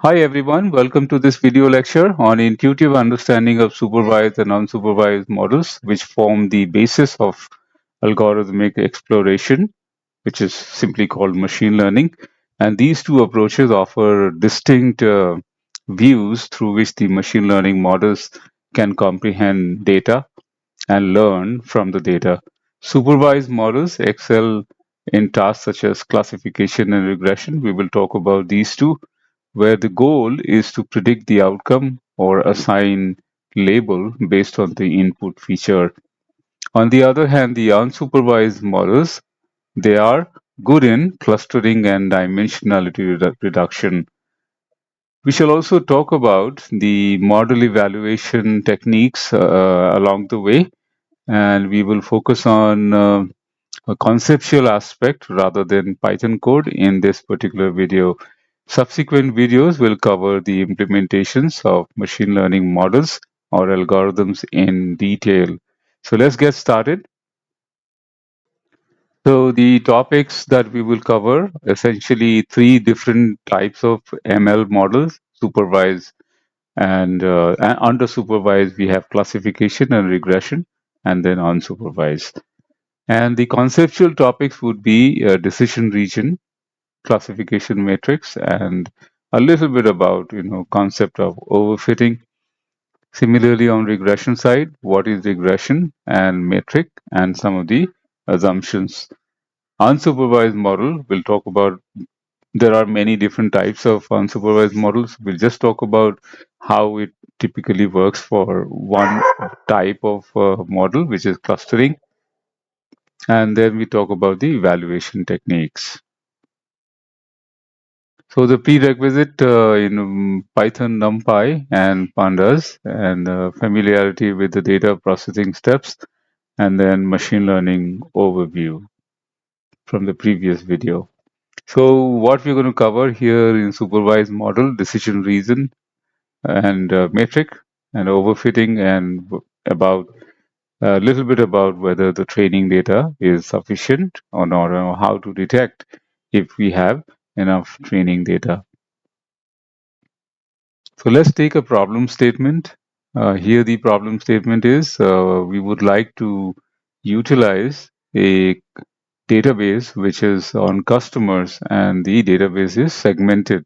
Hi everyone, welcome to this video lecture on intuitive understanding of supervised and unsupervised models, which form the basis of algorithmic exploration, which is simply called machine learning. And these two approaches offer distinct views through which the machine learning models can comprehend data and learn from the data. Supervised models excel in tasks such as classification and regression. We will talk about these two, where the goal is to predict the outcome or assign label based on the input feature. On the other hand, the unsupervised models, they are good in clustering and dimensionality reduction. We shall also talk about the model evaluation techniques along the way, and we will focus on a conceptual aspect rather than Python code in this particular video. Subsequent videos will cover the implementations of machine learning models or algorithms in detail. So let's get started. So the topics that we will cover, essentially three different types of ML models: supervised and under supervised we have classification and regression, and then unsupervised. And the conceptual topics would be decision region, classification matrix, and a little bit about concept of overfitting. Similarly, on regression side, what is regression and metric, and some of the assumptions. Unsupervised model, we'll talk about. There are many different types of unsupervised models. We'll just talk about how it typically works for one type of model, which is clustering, and then we talk about the evaluation techniques. So the prerequisite in Python, NumPy, and Pandas, and familiarity with the data processing steps, and then machine learning overview from the previous video. So what we're going to cover here in supervised model, decision reason, and metric, and overfitting, and about a little bit about whether the training data is sufficient or not, or how to detect if we have enough training data. So let's take a problem statement. Here the problem statement is we would like to utilize a database which is on customers, and the database is segmented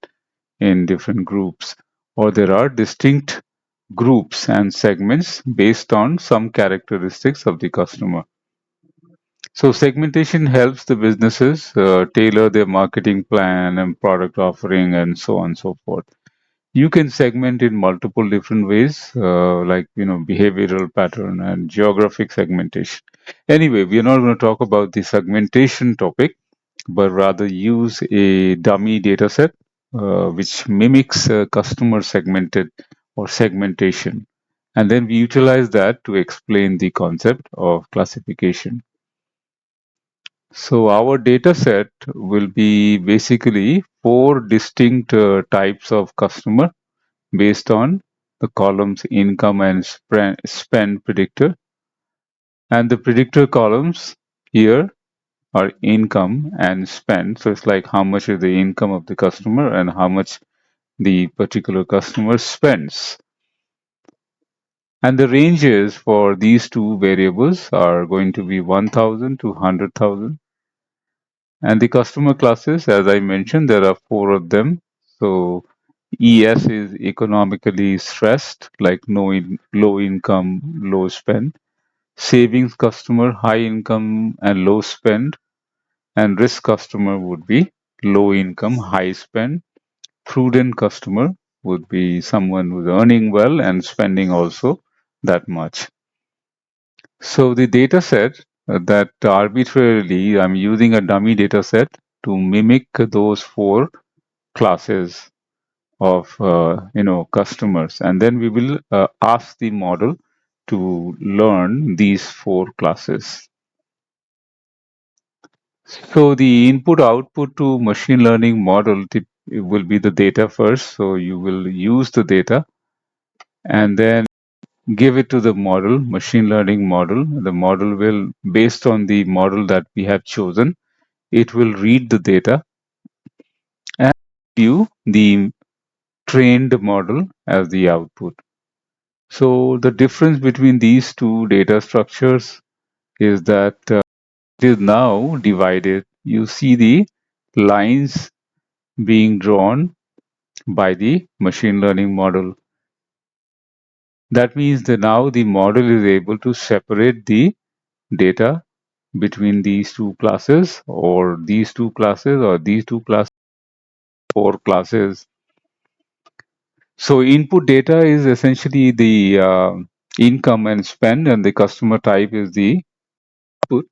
in different groups, or there are distinct groups and segments based on some characteristics of the customer. So segmentation helps the businesses tailor their marketing plan and product offering and so on and so forth. You can segment in multiple different ways, like behavioral pattern and geographic segmentation. Anyway, we are not going to talk about the segmentation topic, but rather use a dummy data set which mimics customer segmented or segmentation. And then we utilize that to explain the concept of classification. So our data set will be basically four distinct types of customer based on the columns income and spend predictor. And the predictor columns here are income and spend. So it's like how much is the income of the customer and how much the particular customer spends. And the ranges for these two variables are going to be 1,000 to 100,000. And the customer classes, as I mentioned, there are four of them. So ES is economically stressed, like low income, low spend. Savings customer, high income and low spend. And risk customer would be low income, high spend. Prudent customer would be someone who's earning well and spending also that much. So the data set that arbitrarily I'm using a dummy data set to mimic those four classes of customers, and then we will ask the model to learn these four classes. So the input output to machine learning model it will be the data first. So you will use the data and then give it to the model, machine learning model. The model will, based on the model that we have chosen, it will read the data and give you the trained model as the output. So the difference between these two data structures is that it is now divided. You see the lines being drawn by the machine learning model. That means that now the model is able to separate the data between these two classes or these two classes or these two classes, four classes. So input data is essentially the income and spend, and the customer type is the output.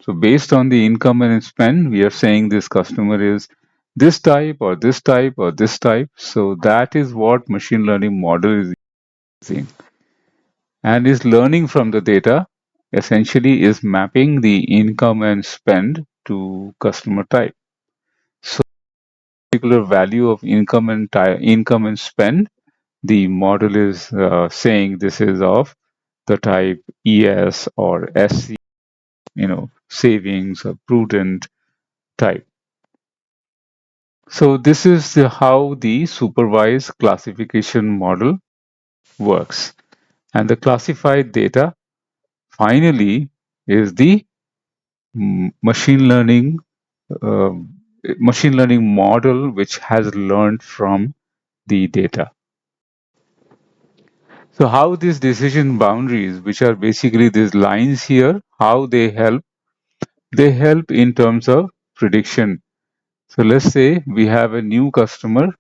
So based on the income and spend, we are saying this customer is this type or this type or this type. So that is what machine learning model is using, and is learning from the data, essentially is mapping the income and spend to customer type. So particular value of income and spend, the model is saying this is of the type ES or SC, savings or prudent type. So this is how the supervised classification model works. And the classified data finally is the machine learning uh, machine learning model which has learned from the data. So how these decision boundaries, which are basically these lines here, how they help? They help in terms of prediction. So let's say we have a new customer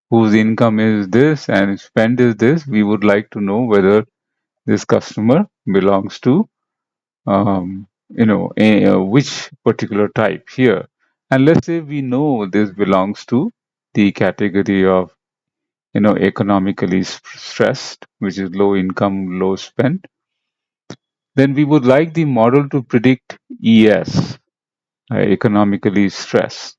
whose income is this and spend is this. We would like to know whether this customer belongs to which particular type here. And let's say we know this belongs to the category of economically stressed, which is low income, low spend. Then we would like the model to predict ES, economically stressed.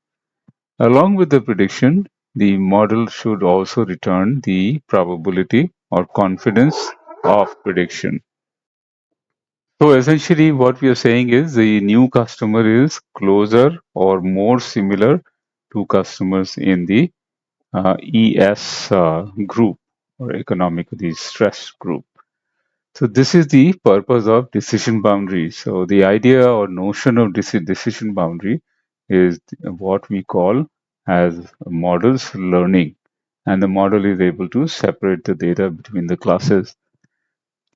Along with the prediction, the model should also return the probability or confidence of prediction. So essentially what we are saying is the new customer is closer or more similar to customers in the ES group or economically stressed group. So this is the purpose of decision boundary. So the idea or notion of decision boundary is what we call as models learning, and the model is able to separate the data between the classes.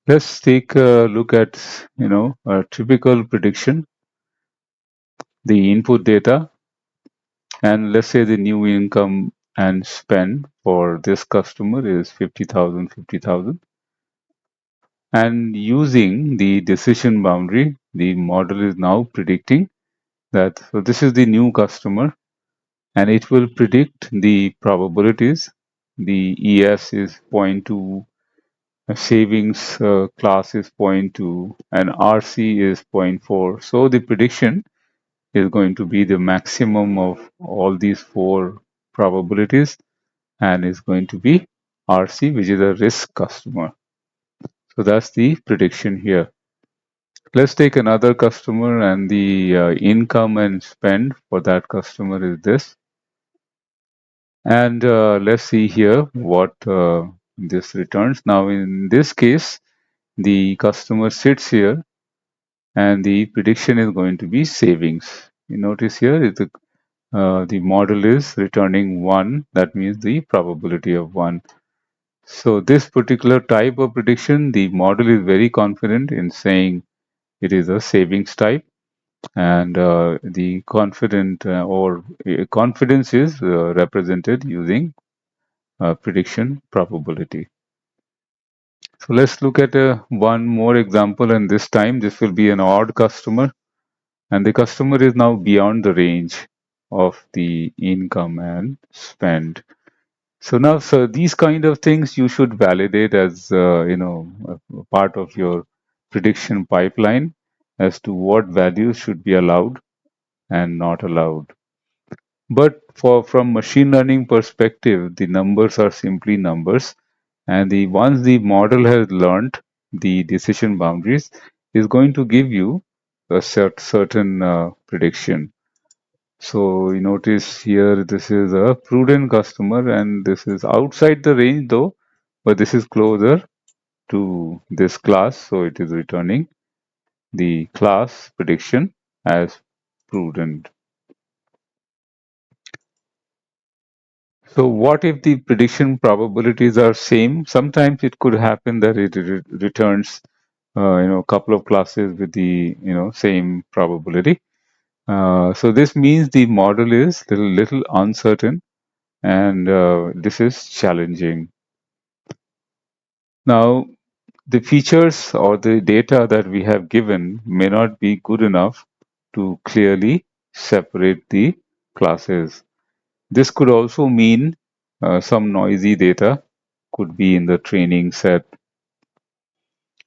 Let's take a look at a typical prediction, the input data, and let's say the new income and spend for this customer is 50,000, 50,000. And using the decision boundary, the model is now predicting that, so this is the new customer, and it will predict the probabilities. The ES is 0.2, savings class is 0.2, and RC is zero point 0.4. So the prediction is going to be the maximum of all these four probabilities, and is going to be RC, which is a risk customer. So that's the prediction here. Let's take another customer, and the income and spend for that customer is this. And let's see here what this returns. Now in this case, the customer sits here and the prediction is going to be savings. You notice here is the model is returning 1. That means the probability of 1. So this particular type of prediction, the model is very confident in saying it is a savings type, and the confidence is represented using prediction probability. So let's look at one more example, and this time this will be an odd customer, and the customer is now beyond the range of the income and spend. So now, so these kind of things you should validate as a part of your prediction pipeline as to what values should be allowed and not allowed. But from machine learning perspective, the numbers are simply numbers, and once the model has learned the decision boundaries, is going to give you a certain prediction. So you notice here this is a prudent customer and this is outside the range though, but this is closer to this class, so it is returning the class prediction as prudent. So what if the prediction probabilities are same? Sometimes it could happen that it returns a couple of classes with the same probability. So this means the model is little uncertain, and this is challenging. Now, the features or the data that we have given may not be good enough to clearly separate the classes. This could also mean some noisy data could be in the training set.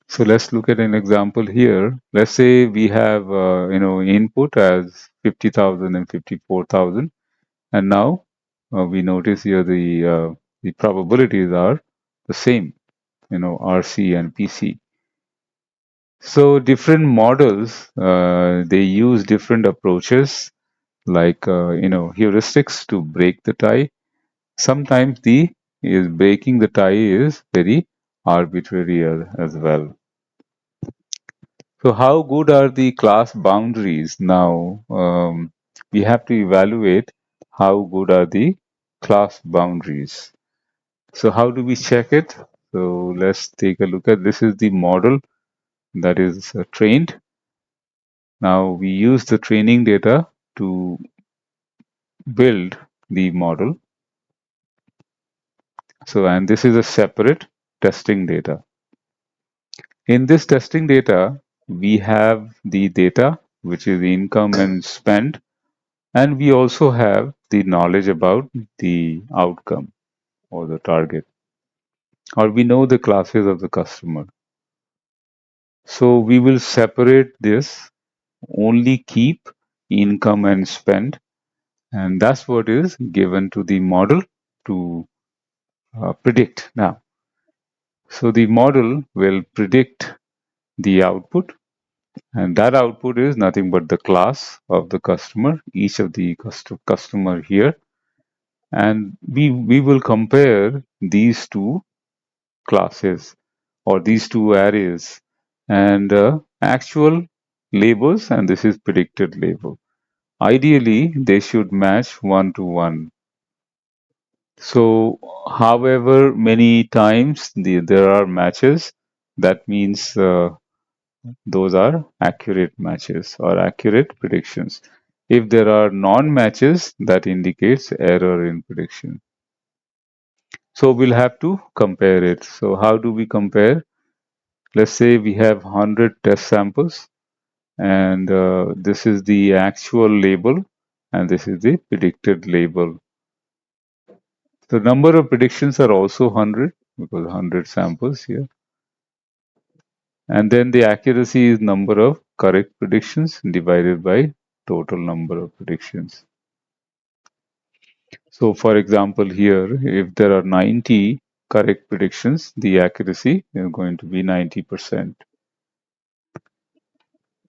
So let's look at an example here. Let's say we have input as 50,000 and 54,000, and now we notice here the probabilities are the same, RC and PC. So different models they use different approaches like heuristics to break the tie. Sometimes the is breaking the tie is very arbitrary as well. So how good are the class boundaries now? We have to evaluate how good are the class boundaries. So how do we check it? So let's take a look at this is the model that is trained. Now we use the training data to build the model. So and this is a separate testing data. In this testing data, we have the data which is income and spend, and we also have the knowledge about the outcome or the target, or we know the classes of the customer. So we will separate this, only keep income and spend, and that's what is given to the model to predict now. So the model will predict the output, and that output is nothing but the class of the customer, each of the customer here, and we will compare these two classes or these two arrays and actual labels, and this is predicted label. Ideally, they should match one to one. So, however many times there are matches, that means those are accurate matches or accurate predictions. If there are non-matches, that indicates error in prediction. So we'll have to compare it. So how do we compare? Let's say we have 100 test samples, and this is the actual label, and this is the predicted label. The number of predictions are also 100 because 100 samples here. And then the accuracy is number of correct predictions divided by total number of predictions. So for example, here, if there are 90 correct predictions, the accuracy is going to be 90%.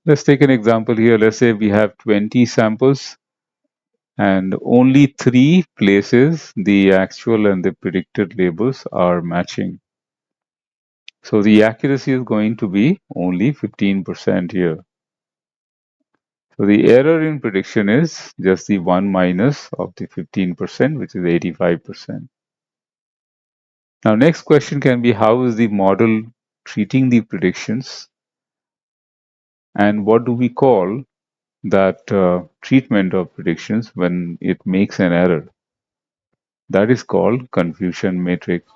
Let's take an example here. Let's say we have 20 samples and only 3 places the actual and the predicted labels are matching. So the accuracy is going to be only 15% here. So the error in prediction is just the 1 minus of the 15%, which is 85%. Now, next question can be, how is the model treating the predictions? And what do we call that treatment of predictions when it makes an error? That is called confusion matrix.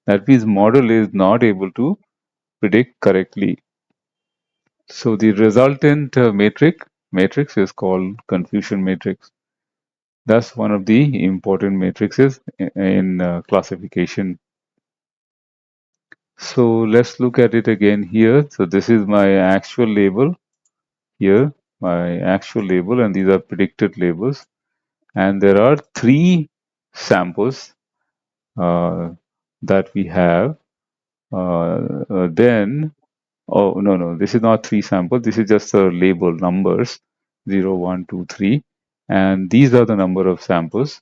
That means model is not able to predict correctly. So the resultant matrix is called confusion matrix. That's one of the important matrices in classification. So let's look at it again here. So this is my actual label here, my actual label, and these are predicted labels. And there are 3 samples that we have. Then, oh, no, this is not 3 samples. This is just the label numbers 0, 1, 2, 3. and these are the number of samples.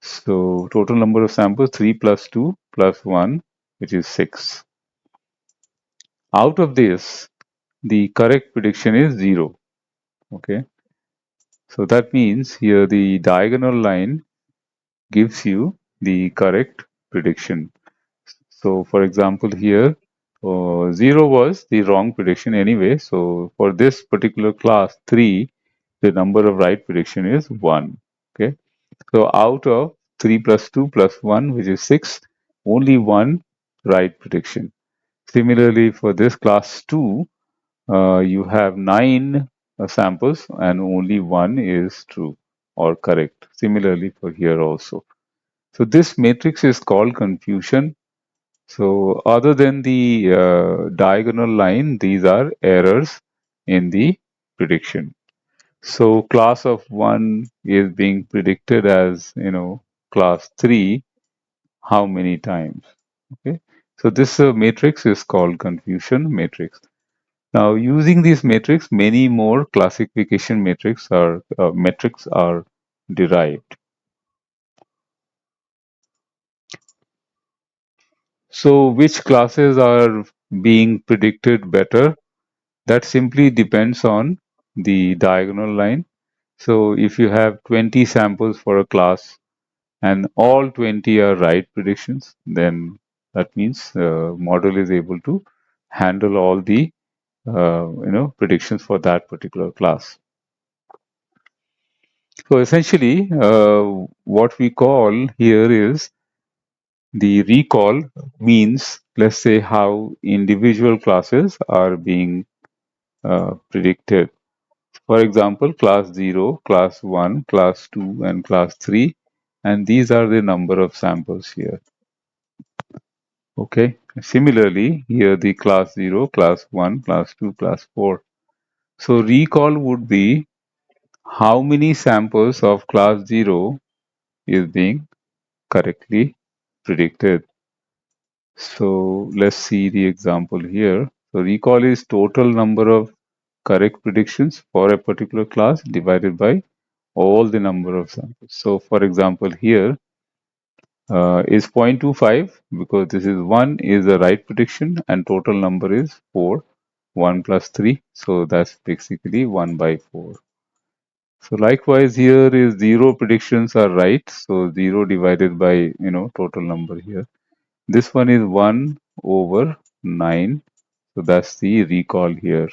So total number of samples 3 plus 2 plus 1, which is 6. Out of this, the correct prediction is 0. Okay, so that means here the diagonal line gives you the correct prediction. So for example here, 0 was the wrong prediction anyway. So for this particular class 3, the number of right prediction is 1. Okay, so out of 3 plus 2 plus 1, which is 6, only one right prediction. Similarly, for this class 2, you have 9 samples and only one is true or correct. Similarly for here also. So this matrix is called confusion. So other than the diagonal line, these are errors in the prediction. So class of 1 is being predicted as, class 3 how many times. Okay. So this matrix is called confusion matrix. Now using this matrix, many more classification metrics are derived. So which classes are being predicted better? That simply depends on the diagonal line. So if you have 20 samples for a class and all 20 are right predictions, then that means the model is able to handle all the predictions for that particular class. So essentially, what we call here is the recall means, let's say, how individual classes are being predicted. For example, class 0, class 1, class 2, and class 3, and these are the number of samples here. Okay. Similarly, here the class 0, class 1, class 2, class 4. So recall would be how many samples of class 0 is being correctly predicted. So let's see the example here. So recall is total number of correct predictions for a particular class divided by all the number of samples. So for example here is 0.25 because this is 1 is the right prediction and total number is 4. 1 plus 3. So that's basically 1 by 4. So likewise here is 0 predictions are right. So 0 divided by total number here. This one is 1 over 9. So that's the recall here.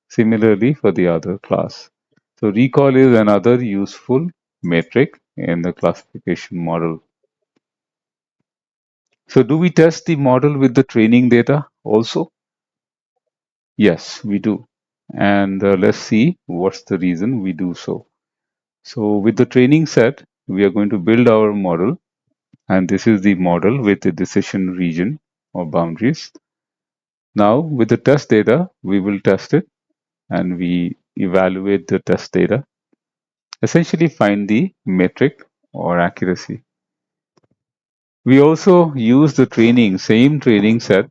Similarly for the other class. So recall is another useful metric in the classification model. So do we test the model with the training data also? Yes, we do. And let's see what's the reason we do so. So with the training set, we are going to build our model. And this is the model with the decision region or boundaries. Now with the test data, we will test it and we evaluate the test data. Essentially find the metric or accuracy. We also use the same training set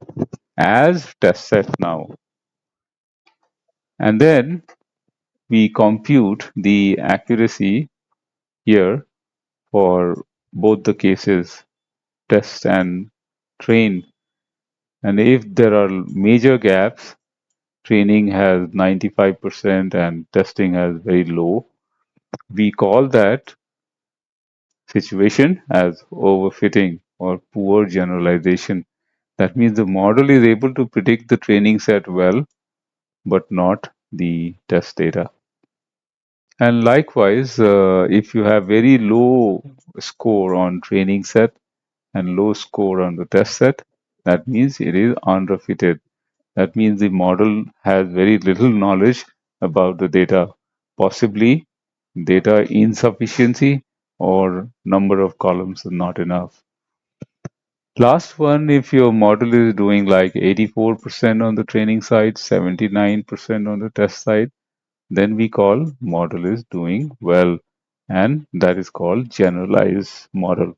as test set now. And then we compute the accuracy here for both the cases, test and train. And if there are major gaps, training has 95% and testing has very low, we call that situation as overfitting or poor generalization. That means the model is able to predict the training set well, but not the test data. And likewise, if you have very low score on training set and low score on the test set, that means it is underfitted. That means the model has very little knowledge about the data, possibly data insufficiency or number of columns are not enough. Last one, if your model is doing like 84% on the training side, 79% on the test side, then we call model is doing well, and that is called generalized model.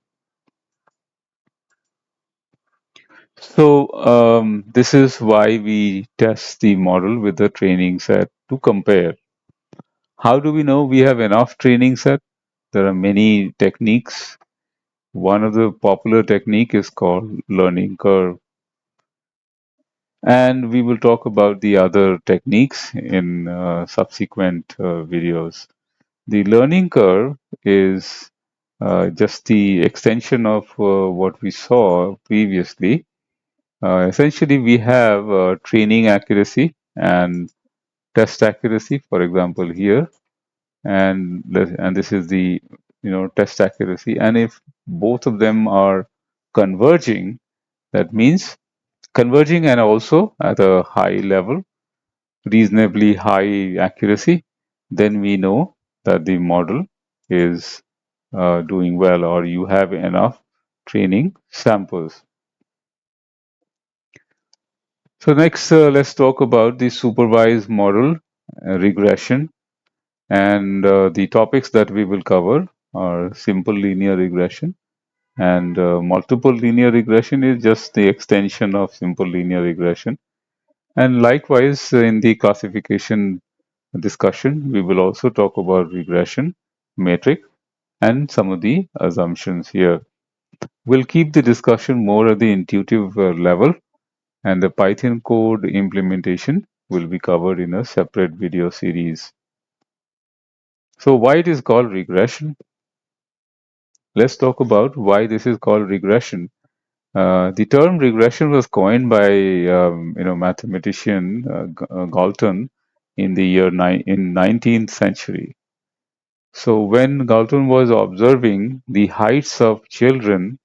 So this is why we test the model with the training set to compare. How do we know we have enough training set? There are many techniques. One of the popular technique is called learning curve. And we will talk about the other techniques in subsequent videos. The learning curve is just the extension of what we saw previously. Essentially, we have training accuracy and test accuracy, for example, here, and this is the test accuracy. And if both of them are converging, that means converging and also at a high level, reasonably high accuracy, then we know that the model is doing well, or you have enough training samples. So next, let's talk about the supervised model regression. And the topics that we will cover are simple linear regression, and multiple linear regression is just the extension of simple linear regression. And likewise, in the classification discussion, we will also talk about regression, metric, and some of the assumptions here. We'll keep the discussion more at the intuitive level, and the Python code implementation will be covered in a separate video series. So why it is called regression? Let's talk about why this is called regression. The term regression was coined by mathematician Galton in the in 19th century. So when Galton was observing the heights of children,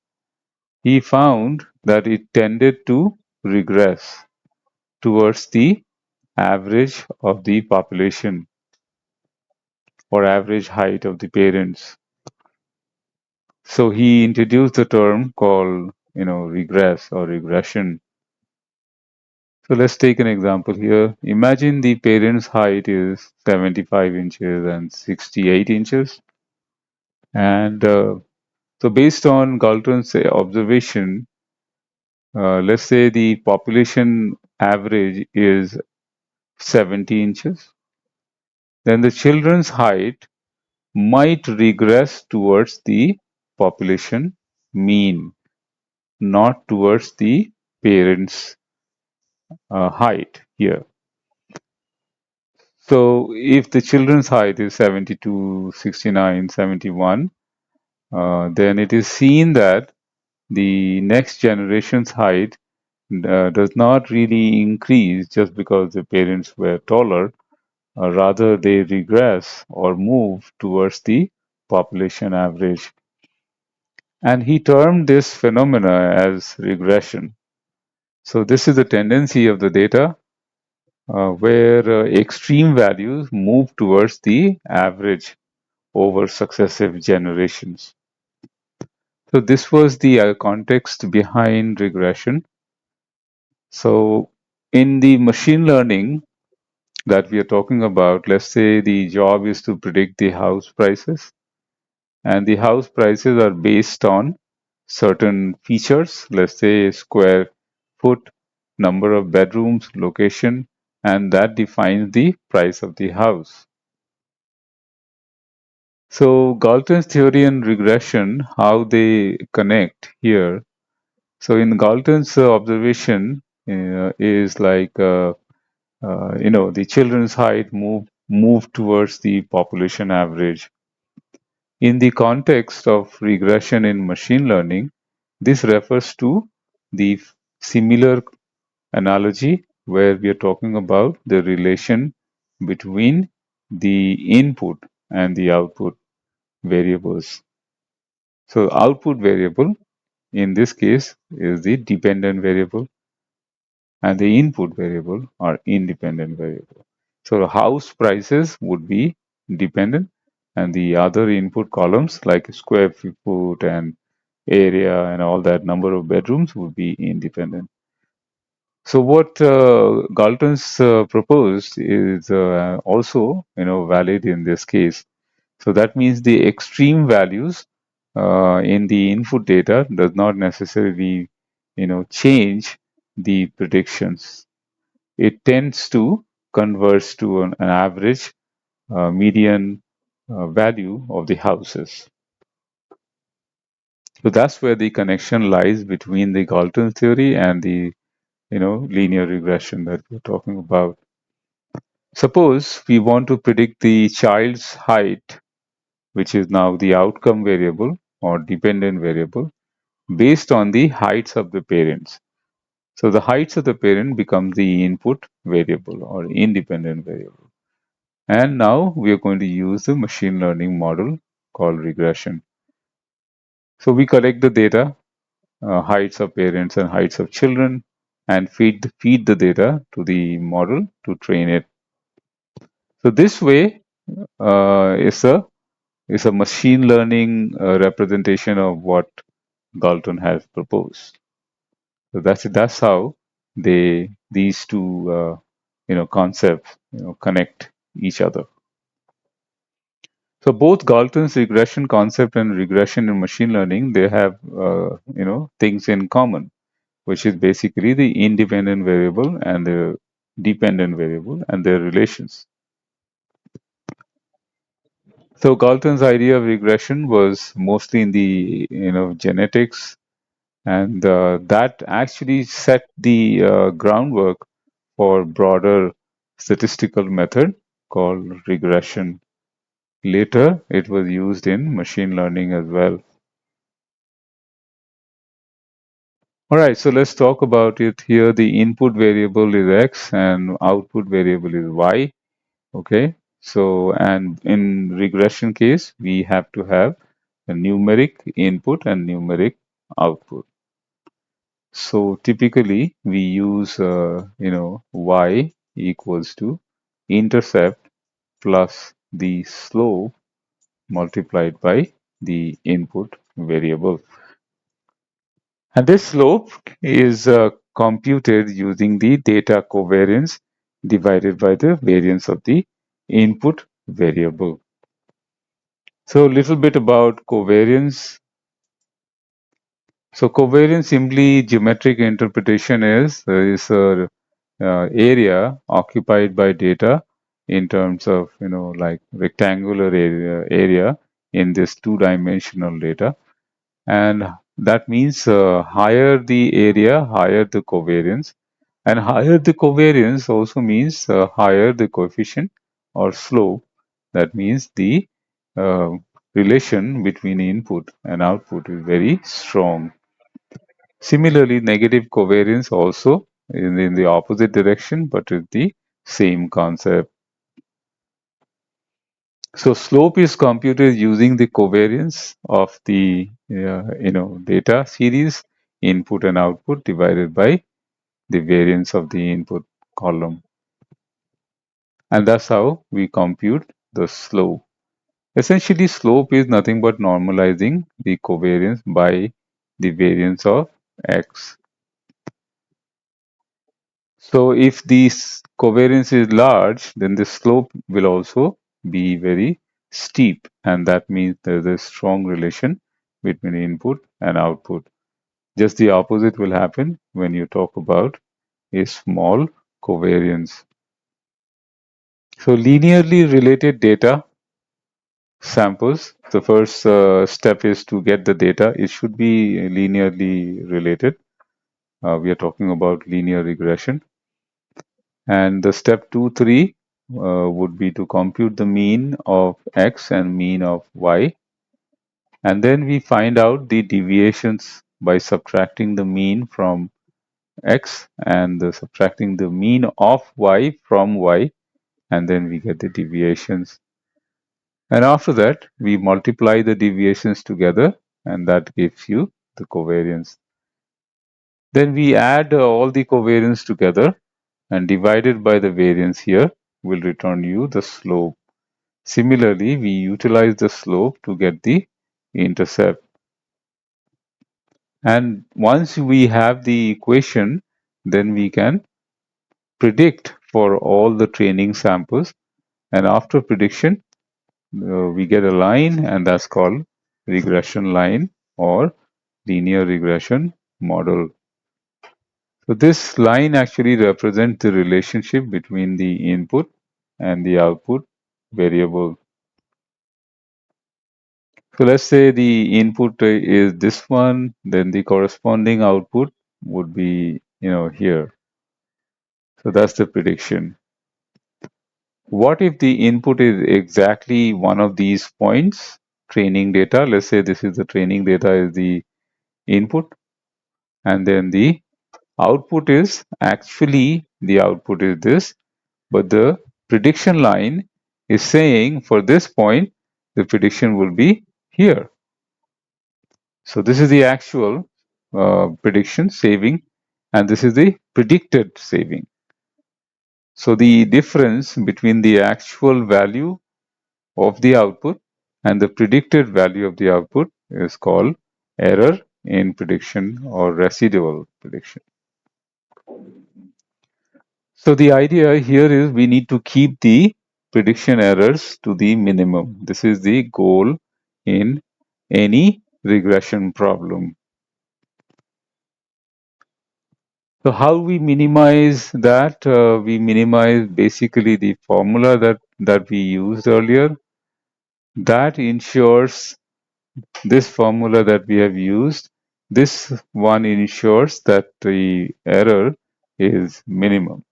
he found that it tended to regress towards the average of the population or average height of the parents. So he introduced the term called regress or regression. So let's take an example here. Imagine the parent's height is 75 inches and 68 inches. And so based on Galton's observation, let's say the population average is 70 inches. Then the children's height might regress towards the population mean, not towards the parent's height here. So if the children's height is 72, 69, 71, then it is seen that the next generation's height does not really increase just because the parents were taller. Rather, they regress or move towards the population average. And he termed this phenomena as regression. So this is the tendency of the data where extreme values move towards the average over successive generations. So this was the context behind regression. So in the machine learning that we are talking about, let's say the job is to predict the house prices, and the house prices are based on certain features, let's say square foot, number of bedrooms, location, and that defines the price of the house. So Galton's theory and regression, how they connect here. So in Galton's observation is like the children's height move towards the population average. In the context of regression in machine learning, this refers to the similar analogy where we are talking about the relation between the input and the output variables. So output variable in this case is the dependent variable, and the input variable are independent variable. So house prices would be dependent, and the other input columns like square foot and area and all that number of bedrooms would be independent. So what Galton's proposed is also valid in this case. So that means the extreme values in the input data does not necessarily change the predictions. It tends to converge to an average median value of the houses. So that's where the connection lies between the Galton theory and the linear regression that we're talking about. Suppose we want to predict the child's height, which is now the outcome variable or dependent variable, based on the heights of the parents. So the heights of the parent become the input variable or independent variable. And now we are going to use the machine learning model called regression. So we collect the data, heights of parents and heights of children, and feed the data to the model to train it. So this way is a machine learning representation of what Galton has proposed. So that's how these two concepts connect each other. So both Galton's regression concept and regression in machine learning, they have things in common, which is basically the independent variable and the dependent variable and their relations. So Galton's idea of regression was mostly in the genetics, and that actually set the groundwork for broader statistical method called regression. Later, it was used in machine learning as well. All right, so let's talk about it here. The input variable is x and output variable is y. Okay, so and in regression case, we have to have a numeric input and numeric output. So typically, we use y equals to intercept plus the slope multiplied by the input variable. And this slope is computed using the data covariance divided by the variance of the input variable. So a little bit about covariance. So covariance simply geometric interpretation is a area occupied by data in terms of like rectangular area in this two-dimensional data, and that means higher the area, higher the covariance, and higher the covariance also means higher the coefficient or slope. That means the uh, relation between input and output is very strong. Similarly, negative covariance also in the opposite direction, but with the same concept. So slope is computed using the covariance of the data series, input and output, divided by the variance of the input column, and that's how we compute the slope. Essentially, slope is nothing but normalizing the covariance by the variance of x. So if this covariance is large, then the slope will also be very steep, and that means there's a strong relation between input and output. Just the opposite will happen when you talk about a small covariance. So linearly related data samples, the first step is to get the data. It should be linearly related. We are talking about linear regression. And the step 2, 3 would be to compute the mean of x and mean of y. And then we find out the deviations by subtracting the mean from x and subtracting the mean of y from y. And then we get the deviations. And after that, we multiply the deviations together, and that gives you the covariance. Then we add all the covariance together and divided by the variance here will return you the slope. Similarly, we utilize the slope to get the intercept. And once we have the equation, then we can predict for all the training samples. And after prediction, we get a line, and that's called regression line or linear regression model. So this line actually represents the relationship between the input and the output variable. So let's say the input is this one, then the corresponding output would be, here. So that's the prediction. What if the input is exactly one of these points? Training data, let's say this is the training data is the input, and then the output is actually the output is this, but the prediction line is saying for this point, the prediction will be here. So this is the actual prediction saving, and this is the predicted saving. So the difference between the actual value of the output and the predicted value of the output is called error in prediction or residual prediction. So the idea here is we need to keep the prediction errors to the minimum. This is the goal in any regression problem. So how we minimize that? We minimize basically the formula that we used earlier. That ensures this formula that we have used. This one ensures that the error is minimum.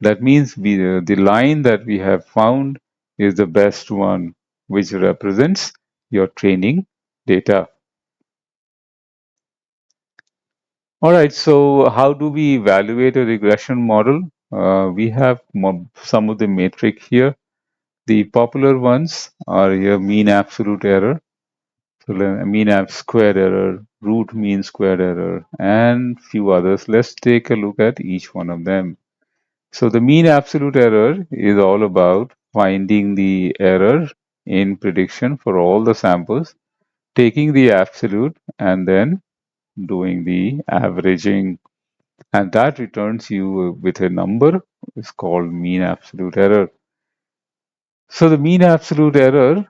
That means the line that we have found is the best one, which represents your training data. All right, so how do we evaluate a regression model? We have some of the metric here. The popular ones are here mean absolute error, so mean squared error, root mean squared error, and few others. Let's take a look at each one of them. So the mean absolute error is all about finding the error in prediction for all the samples, taking the absolute and then doing the averaging, and that returns you with a number. It's called mean absolute error. So the mean absolute error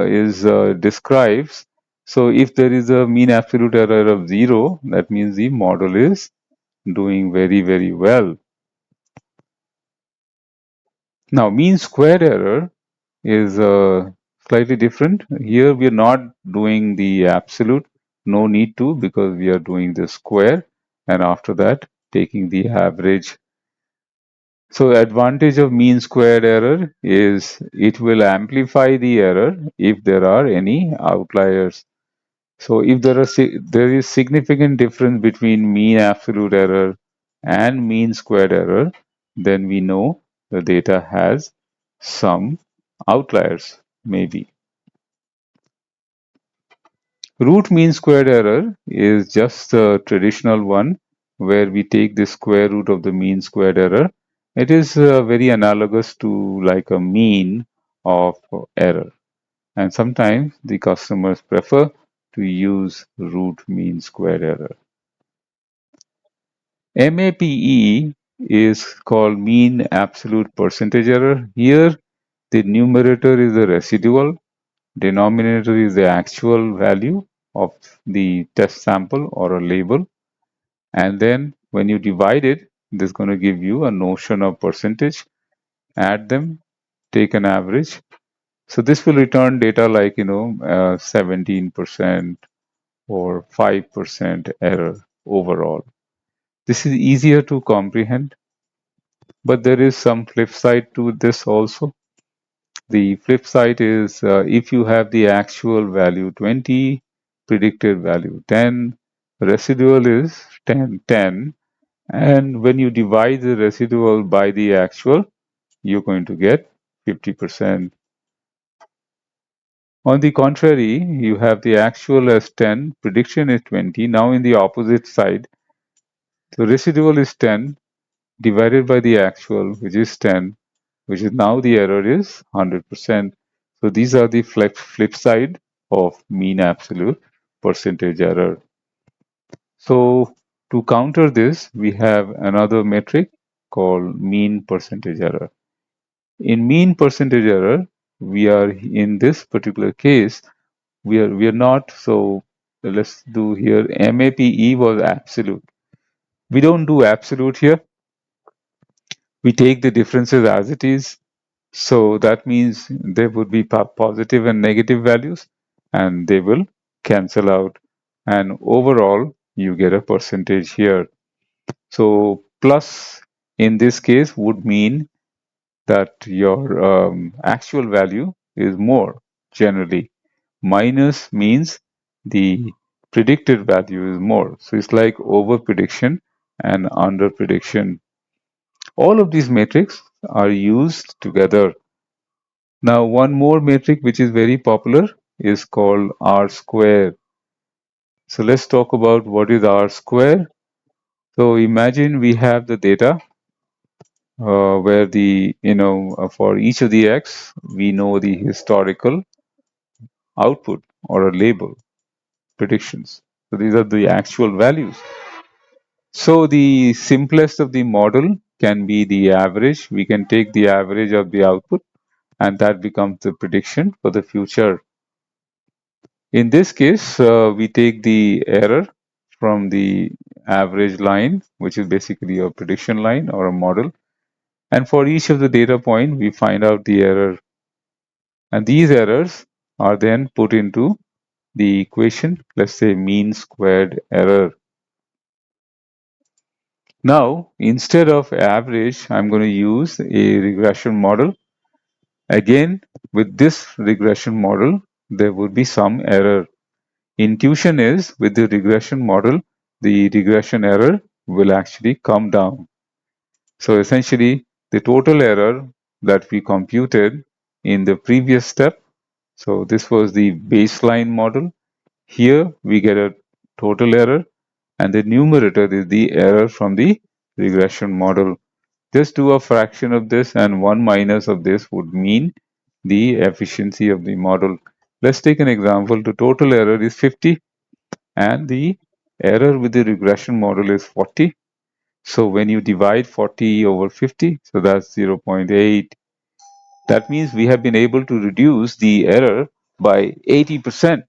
is describes. So if there is a mean absolute error of 0, that means the model is doing very, very well. Now, mean squared error is slightly different. Here we are not doing the absolute, no need to, because we are doing the square, and after that taking the average. So advantage of mean squared error is it will amplify the error if there are any outliers. So if there is significant difference between mean absolute error and mean squared error, then we know the data has some outliers, maybe. Root mean squared error is just the traditional one where we take the square root of the mean squared error. It is very analogous to like a mean of error. And sometimes the customers prefer to use root mean squared error. MAPE is called mean absolute percentage error. Here, the numerator is the residual, denominator is the actual value of the test sample or a label. And then when you divide it, this is going to give you a notion of percentage. Add them, take an average. So this will return data like, 17% or 5% error overall. This is easier to comprehend, but there is some flip side to this also. The flip side is if you have the actual value 20, predicted value 10, residual is 10, and when you divide the residual by the actual, you're going to get 50%. On the contrary, you have the actual as 10, prediction is 20. Now in the opposite side, the residual is 10 divided by the actual, which is 10, which is now the error is 100%. So these are the flip side of mean absolute percentage error. So to counter this, we have another metric called mean percentage error. In mean percentage error, we are in this particular case, we are not, so let's do here MAPE was absolute. We don't do absolute here. We take the differences as it is. So that means there would be positive and negative values, and they will cancel out. And overall, you get a percentage here. So plus in this case would mean that your actual value is more generally. Minus means the predicted value is more. So it's like over prediction and under prediction. All of these metrics are used together. Now, one more metric which is very popular is called R square. So let's talk about what is R square. So imagine we have the data where for each of the X, we know the historical output or a label predictions. So these are the actual values. So the simplest of the model can be the average. We can take the average of the output and that becomes the prediction for the future. In this case, we take the error from the average line, which is basically a prediction line or a model. And for each of the data point, we find out the error. And these errors are then put into the equation, let's say mean squared error. Now, instead of average, I'm going to use a regression model. Again, with this regression model, there would be some error. Intuition is with the regression model, the regression error will actually come down. So essentially, the total error that we computed in the previous step, so this was the baseline model. Here we get a total error, and the numerator is the error from the regression model. Just do a fraction of this, and 1 minus of this would mean the efficiency of the model. Let's take an example. The total error is 50 and the error with the regression model is 40. So when you divide 40 over 50, so that's 0.8. That means we have been able to reduce the error by 80%.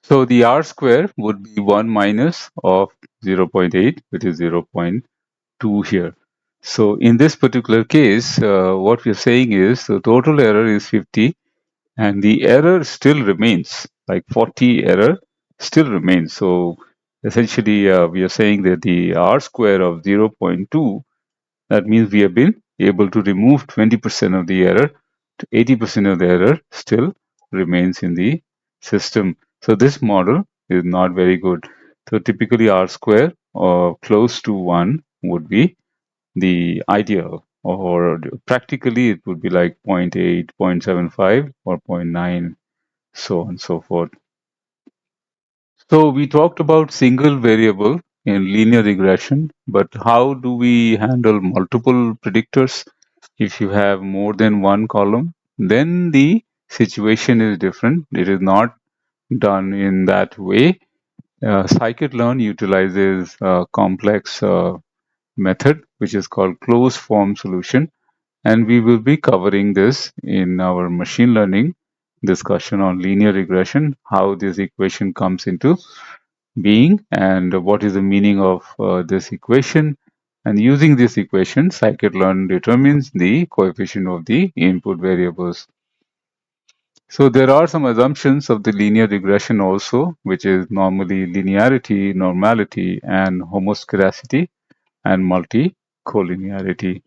So the R square would be 1 minus of 0.8, which is 0.2 here. So in this particular case, what we're saying is the total error is 50 and the error still remains, like 40 error still remains. So essentially, we are saying that the R square of 0.2, that means we have been able to remove 20% of the error. 80% of the error still remains in the system. So this model is not very good. So typically R square or close to 1 would be the ideal, or practically it would be like 0.8, 0.75 or zero point 0.9, so on and so forth. So we talked about single variable in linear regression, but how do we handle multiple predictors? If you have more than one column, then the situation is different. It is not done in that way. Scikit-learn utilizes a complex method, which is called closed form solution. And we will be covering this in our machine learning discussion on linear regression, how this equation comes into being and what is the meaning of this equation. And using this equation, scikit-learn determines the coefficient of the input variables. So there are some assumptions of the linear regression also, which is normally linearity, normality, and homoscedasticity, and multi-collinearity.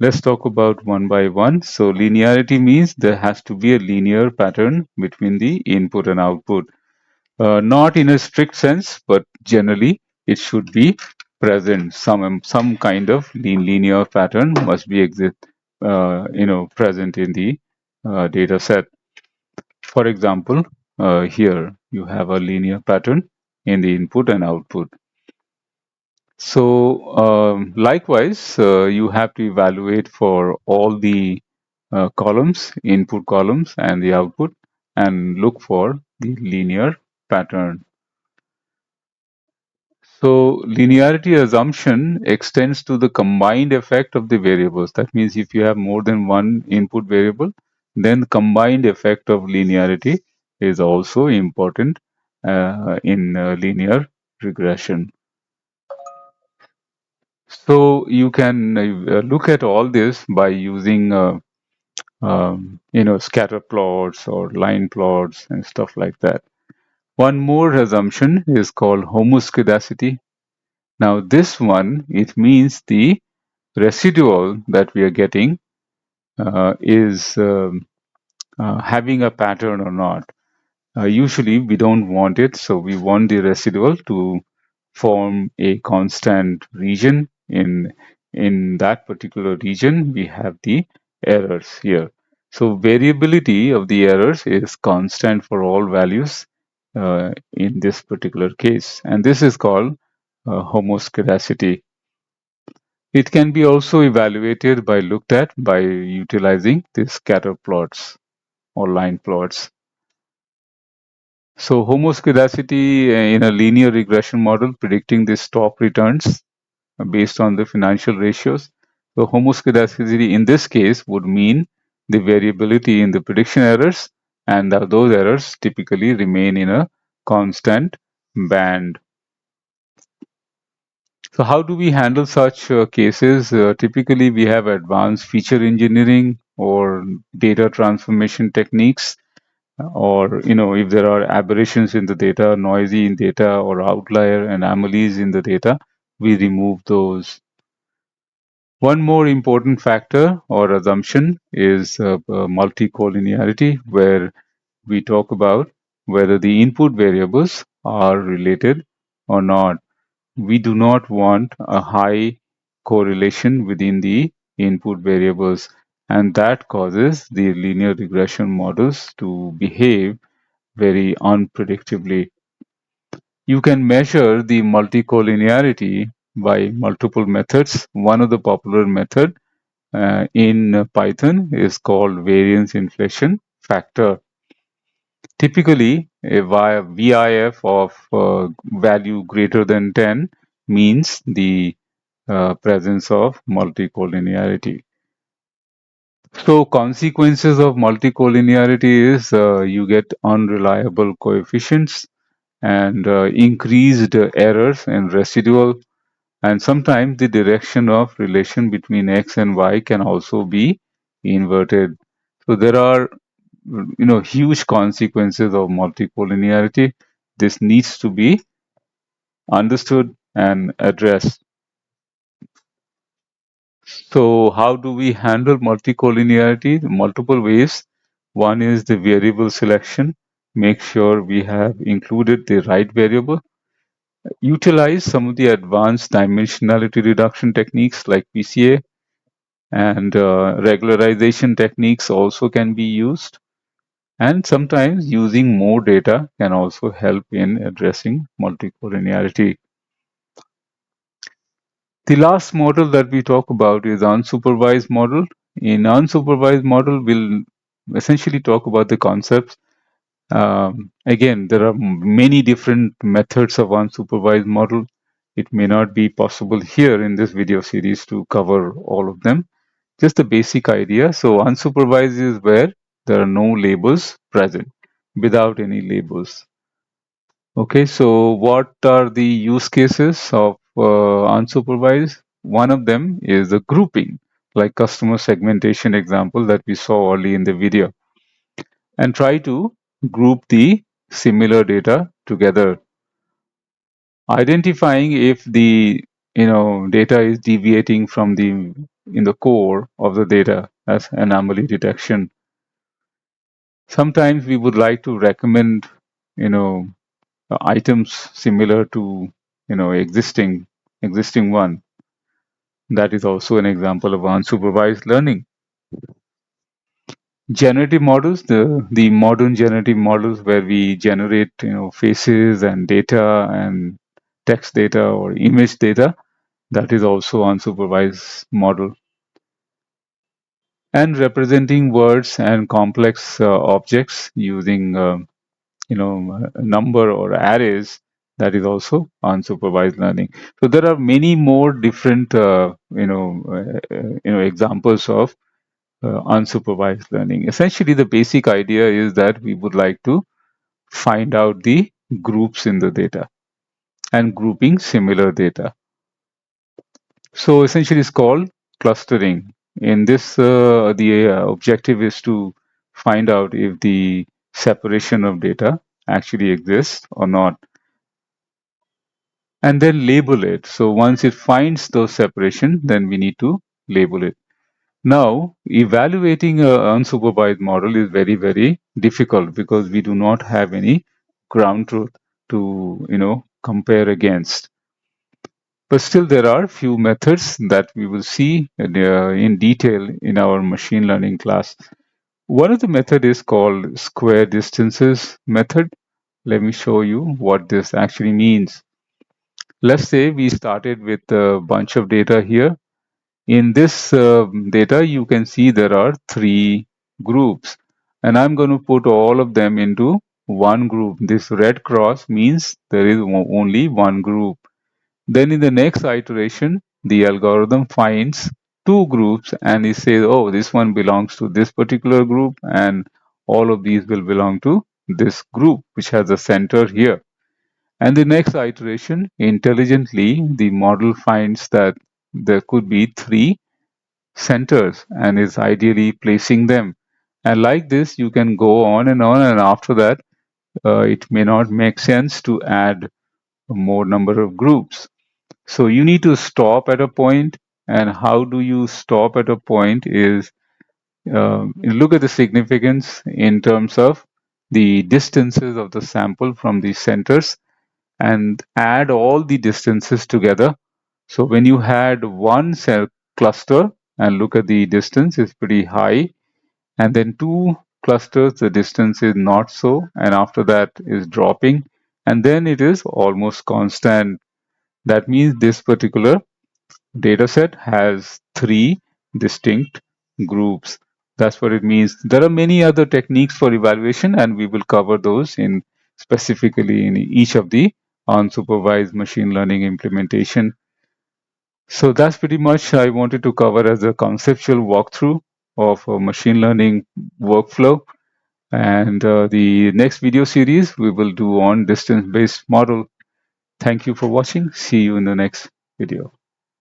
Let's talk about one by one. So linearity means there has to be a linear pattern between the input and output. Not in a strict sense, but generally it should be present. Some kind of linear pattern must be present in the data set. For example, here you have a linear pattern in the input and output. So likewise, you have to evaluate for all the columns, input columns and the output, and look for the linear pattern. So linearity assumption extends to the combined effect of the variables. That means if you have more than one input variable, then combined effect of linearity is also important in linear regression. So you can look at all this by using scatter plots or line plots and stuff like that. One more assumption is called homoscedasticity. Now this one, it means the residual that we are getting is having a pattern or not. Usually we don't want it, so we want the residual to form a constant region. In that particular region, we have the errors here. So variability of the errors is constant for all values in this particular case, and this is called homoscedasticity. It can be also evaluated by looked at by utilizing the scatter plots or line plots. So homoscedasticity in a linear regression model predicting the stock returns based on the financial ratios. So homoscedasticity in this case would mean the variability in the prediction errors, and those errors typically remain in a constant band. So how do we handle such cases? Typically we have advanced feature engineering or data transformation techniques, or if there are aberrations in the data, noisy in data, or outlier anomalies in the data, we remove those. One more important factor or assumption is multicollinearity, where we talk about whether the input variables are related or not. We do not want a high correlation within the input variables, and that causes the linear regression models to behave very unpredictably. You can measure the multicollinearity by multiple methods. One of the popular method in Python is called variance inflation factor. Typically, a VIF of value greater than 10 means the presence of multicollinearity. So consequences of multicollinearity is you get unreliable coefficients and increased errors and residual, and sometimes the direction of relation between x and y can also be inverted. So there are huge consequences of multicollinearity. This needs to be understood and addressed. So how do we handle multicollinearity? Multiple ways. One is the variable selection. Make sure we have included the right variable. Utilize some of the advanced dimensionality reduction techniques like PCA, and regularization techniques also can be used. And sometimes using more data can also help in addressing multicollinearity. The last model that we talk about is unsupervised model. In unsupervised model, we'll essentially talk about the concepts. Again, there are many different methods of unsupervised model. It may not be possible here in this video series to cover all of them. Just the basic idea. So unsupervised is where there are no labels present, without any labels. Okay, so what are the use cases of unsupervised? One of them is the grouping, like customer segmentation example that we saw early in the video, and try to group the similar data together, identifying if the data is deviating from the in the core of the data as anomaly detection. Sometimes we would like to recommend you know items similar to existing one. That is also an example of unsupervised learning. Generative models, the modern generative models where we generate faces and data and text data or image data, that is also unsupervised model. And representing words and complex objects using a number or arrays, that is also unsupervised learning. So there are many more different examples of unsupervised learning. Essentially, the basic idea is that we would like to find out the groups in the data and grouping similar data. So essentially it's called clustering. In this, the objective is to find out if the separation of data actually exists or not, and then label it. So once it finds those separation, then we need to label it. Now, evaluating an unsupervised model is very, very difficult because we do not have any ground truth to, compare against. But still, there are few methods that we will see in detail in our machine learning class. One of the method is called square distances method. Let me show you what this actually means. Let's say we started with a bunch of data here. In this data, you can see there are 3 groups, and I'm going to put all of them into one group. This red cross means there is only one group. Then in the next iteration, the algorithm finds 2 groups and it says, oh, this one belongs to this particular group, and all of these will belong to this group, which has a center here. And the next iteration, intelligently, the model finds that there could be 3 centers and is ideally placing them. And like this, you can go on, and after that, it may not make sense to add more number of groups. So you need to stop at a point, and how do you stop at a point is look at the significance in terms of the distances of the sample from the centers and add all the distances together. So when you had one cell cluster and look at the distance, it's pretty high, and then 2 clusters, the distance is not so, and after that is dropping, and then it is almost constant. That means this particular dataset has 3 distinct groups. That's what it means. There are many other techniques for evaluation, and we will cover those in specifically in each of the unsupervised machine learning implementation. So that's pretty much I wanted to cover as a conceptual walkthrough of a machine learning workflow. And the next video series we will do on distance-based model. Thank you for watching. See you in the next video.